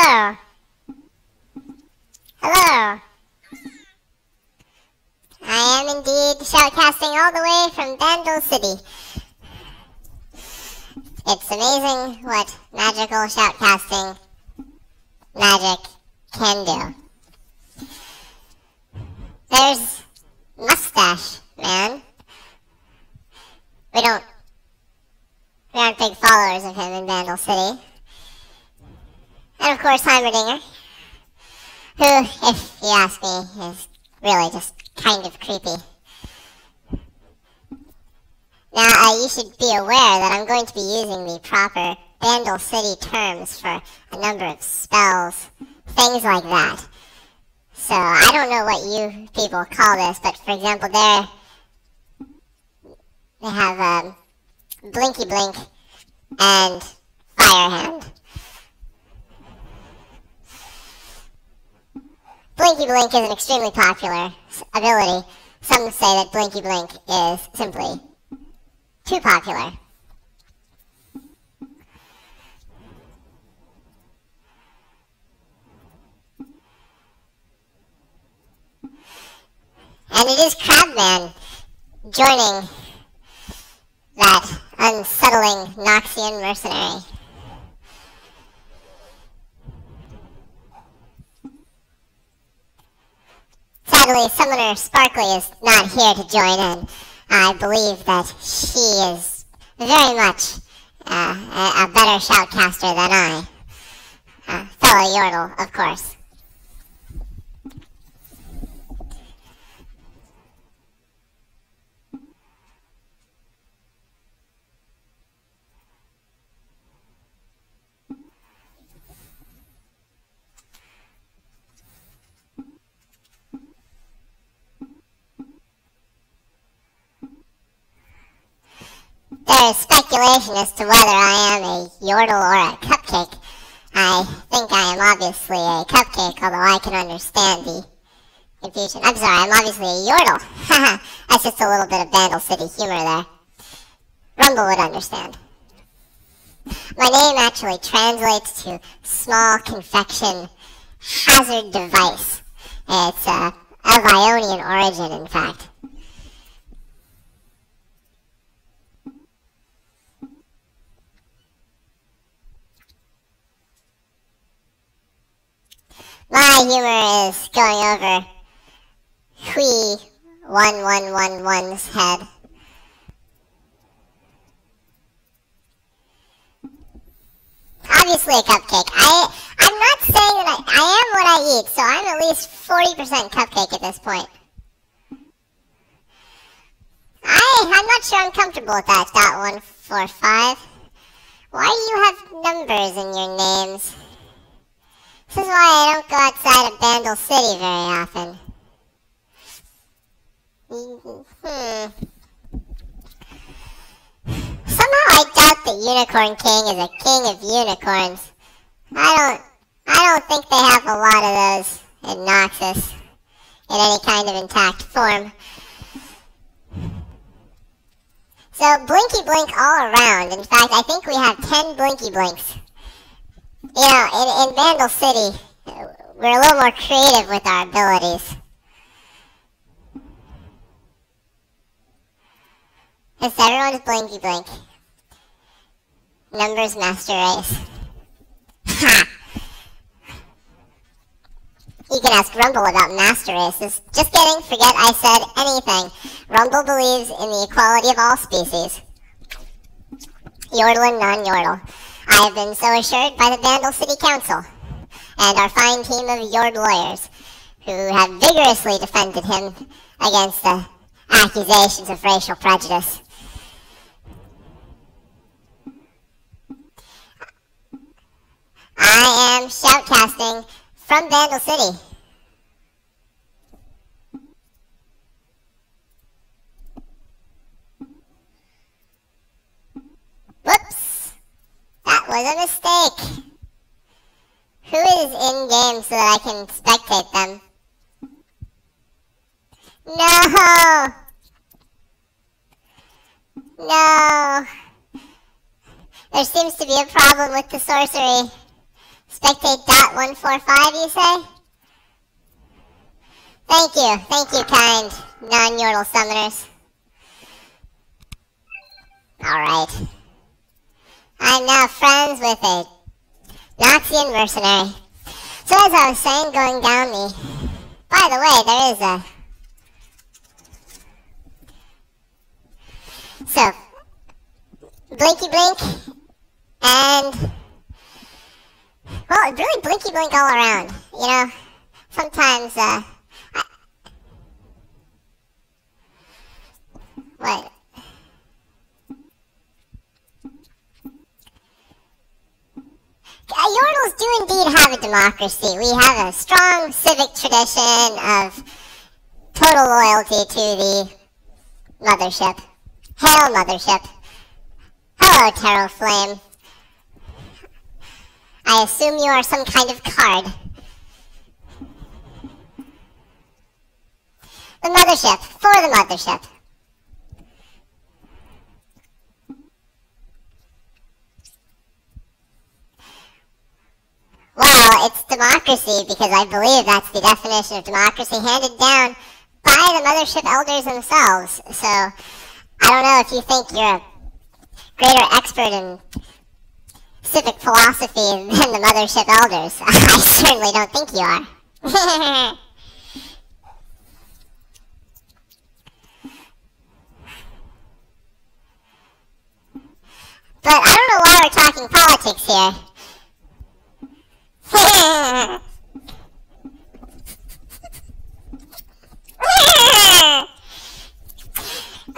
Hello. Hello. I am indeed shoutcasting all the way from Vandal City. It's amazing what magical shoutcasting magic can do. There's Mustache Man. We aren't big followers of him in Vandal City. And of course Heimerdinger, who, if you ask me, is really just kind of creepy. Now, you should be aware that I'm going to be using the proper Vandal City terms for a number of spells, things like that. So, I don't know what you people call this, but for example, they have Blinky Blink and Fire Hand. Blinky Blink is an extremely popular ability. Some say that Blinky Blink is simply too popular. And it is Crabman joining that unsettling Noxian mercenary. Sadly, Summoner Sparkly is not here to join in. I believe that she is very much a better shoutcaster than I. Fellow Yordle, of course. There is speculation as to whether I am a Yordle or a cupcake. I think I am obviously a cupcake, although I can understand the confusion. I'm sorry, I'm obviously a Yordle. Haha, that's just a little bit of Vandal City humor there. Rumble would understand. My name actually translates to small confection hazard device. It's of Ionian origin, in fact. My humor is going over Hui 1111's head. Obviously a cupcake. I'm not saying that I am what I eat, so I'm at least 40% cupcake at this point. I'm not sure I'm comfortable with that. .145. Why do you have numbers in your names? This is why I don't go outside of Vandal City very often. Somehow I doubt that Unicorn King is a king of unicorns. I don't think they have a lot of those in Noxus in any kind of intact form. So Blinky Blink all around. In fact, I think we have 10 Blinky Blinks. You know, in Vandal City, we're a little more creative with our abilities. It's everyone's Blinky Blink. Numbers Master Race. Ha! You can ask Rumble about Master Races. Just kidding, forget I said anything. Rumble believes in the equality of all species. Yordle and non-Yordle. I have been so assured by the Vandal City Council and our fine team of Yord lawyers who have vigorously defended him against the accusations of racial prejudice. I am shoutcasting from Vandal City. Whoops! That was a mistake. Who is in-game so that I can spectate them? No! No! There seems to be a problem with the sorcery. Spectate.145, you say? Thank you, kind non-Yordle summoners. Alright. I'm now friends with a Noxian mercenary. So as I was saying, going down the... By the way, there is a... So, Blinky Blink, and... Well, really Blinky Blink all around. You know, sometimes, what? Yordles do indeed have a democracy. We have a strong civic tradition of total loyalty to the mothership. Hail, mothership. Hello, Terror Flame. I assume you are some kind of card. The mothership. For the mothership. Well, it's democracy because I believe that's the definition of democracy handed down by the mothership elders themselves. So, I don't know if you think you're a greater expert in civic philosophy than the mothership elders. I certainly don't think you are. But I don't know why we're talking politics here.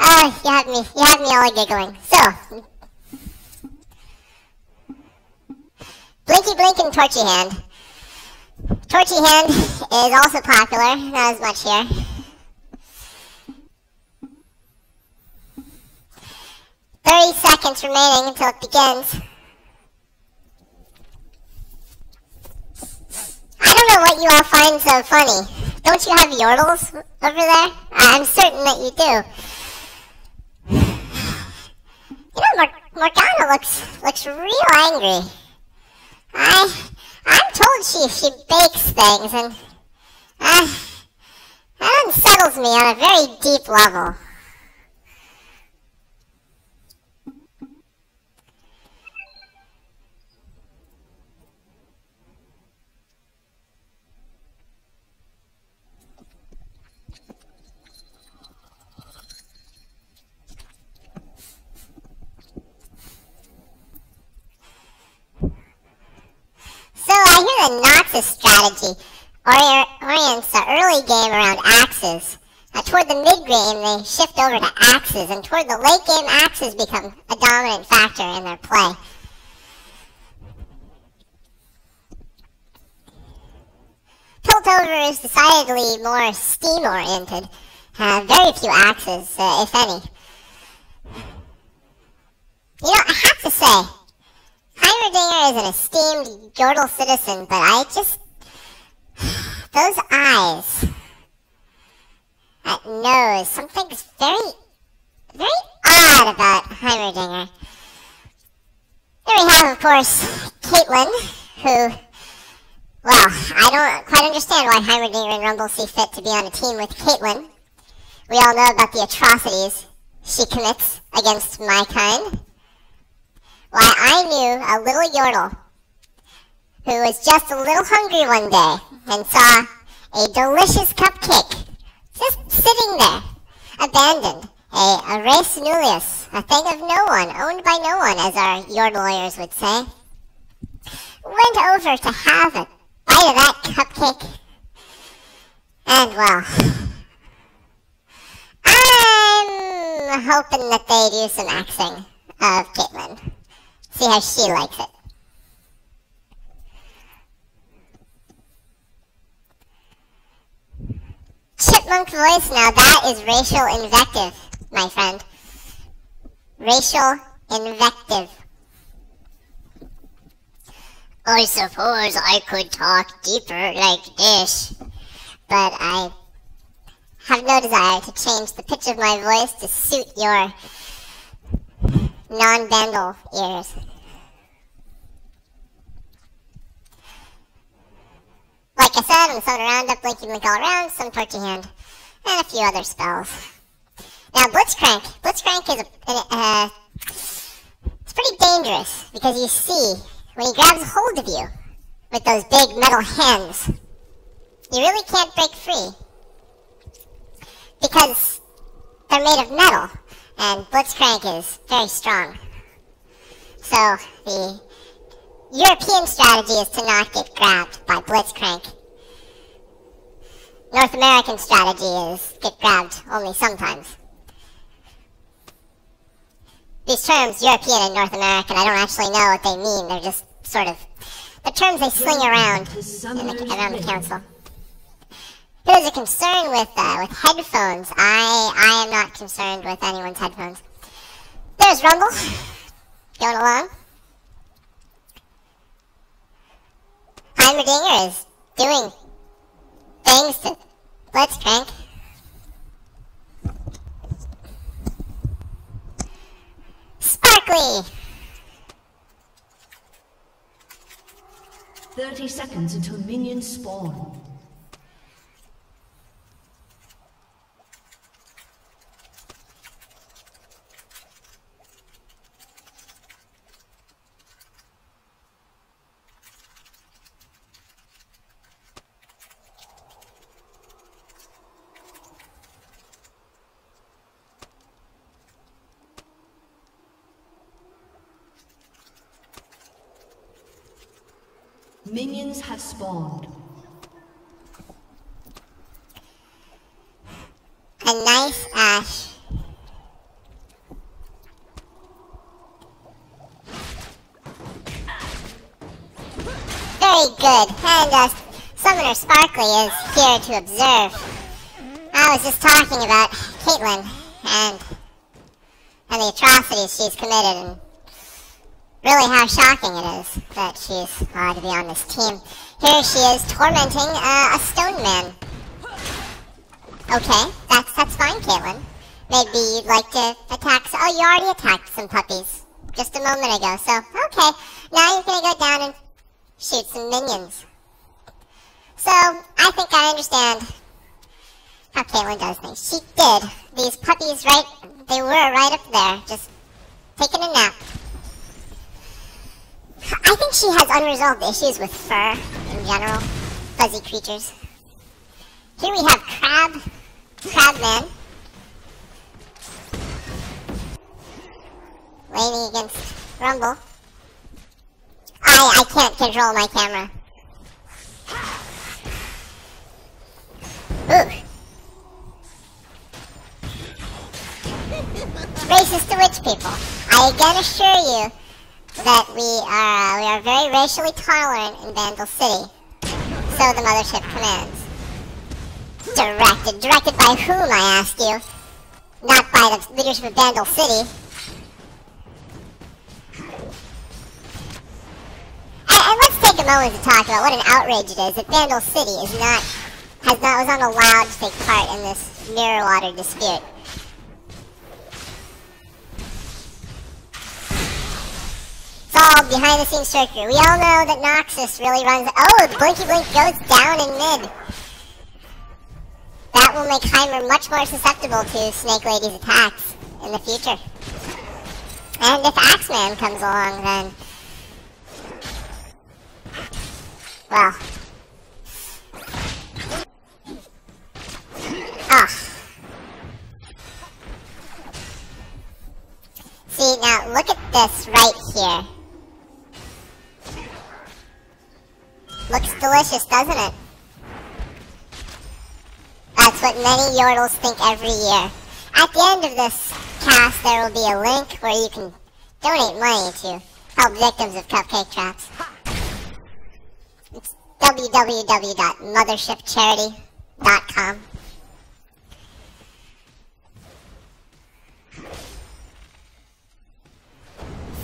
Oh, you had me all giggling. So, Blinky Blink and Torchy Hand. Torchy Hand is also popular, not as much here. "30 seconds remaining until it begins. I don't know what you all find so funny. Don't you have Yordles over there? I'm certain that you do. You know, Morgana looks real angry. I'm told she bakes things, and that unsettles me on a very deep level. So I hear the Noxus strategy orients the early game around axes. Toward the mid-game, they shift over to axes, and toward the late-game, axes become a dominant factor in their play. Piltover is decidedly more steam-oriented. Very few axes, if any. You know, I have to say, Heimerdinger is an esteemed Yordle citizen, but those eyes, that nose, something's very, very odd about Heimerdinger. Then we have, of course, Caitlyn, who, well, I don't quite understand why Heimerdinger and Rumble see fit to be on a team with Caitlyn. We all know about the atrocities she commits against my kind. Why, I knew a little Yordle who was just a little hungry one day and saw a delicious cupcake just sitting there, abandoned, a res nullius, a thing of no one, owned by no one, as our Yordle lawyers would say. Went over to have a bite of that cupcake, and well, I'm hoping that they do some axing of Caitlyn. See how she likes it. Chipmunk voice, now that is racial invective, my friend. Racial invective. I suppose I could talk deeper like this, but I have no desire to change the pitch of my voice to suit your non-bandle ears. item, summon a roundup, blinky blink all around, summon torchy hand, and a few other spells. Now Blitzcrank. Blitzcrank is it's pretty dangerous, because you see, when he grabs hold of you with those big metal hands, you really can't break free, because they're made of metal, and Blitzcrank is very strong. So the European strategy is to not get grabbed by Blitzcrank. North American strategy is get grabbed only sometimes. These terms, European and North American, I don't actually know what they mean. They're just sort of the terms they sling around around the council. If there's a concern with headphones, I am not concerned with anyone's headphones. There's Rumble, going along. Heimerdinger is doing things to Blitzcrank. Sparkly! 30 seconds until minions spawn. Minions have spawned. A nice Ash. Very good. And Summoner Sparkly is here to observe. I was just talking about Caitlyn and the atrocities she's committed, and really how shocking it is that she's allowed to be on this team. Here she is tormenting a stone man. Okay, that's fine, Caitlyn. Maybe you'd like to attack. Oh, you already attacked some puppies just a moment ago. So okay, now you're gonna go down and shoot some minions. So I think I understand how Caitlyn does things. She did. These puppies, they were right up there, just taking a nap. I think she has unresolved issues with fur in general. Fuzzy creatures. Here we have Crabman. Laning against Rumble. I can't control my camera. Ooh. Racist to witch people. I again assure you that we are very racially tolerant in Vandal City. So the mothership commands. Directed by whom, I ask you? Not by the leadership of Vandal City. And let's take a moment to talk about what an outrage it is that Vandal City was not allowed to take part in this mirror water dispute. All behind the scenes trickery. We all know that Noxus really runs. Oh, the Blinky Blink goes down in mid. That will make Heimer much more susceptible to Snake Lady's attacks in the future. And if Axeman comes along, then well, see, now look at this right here. Looks delicious, doesn't it? That's what many Yordles think every year. At the end of this cast, there will be a link where you can donate money to help victims of cupcake traps. It's www.mothershipcharity.com.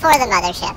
For the mothership.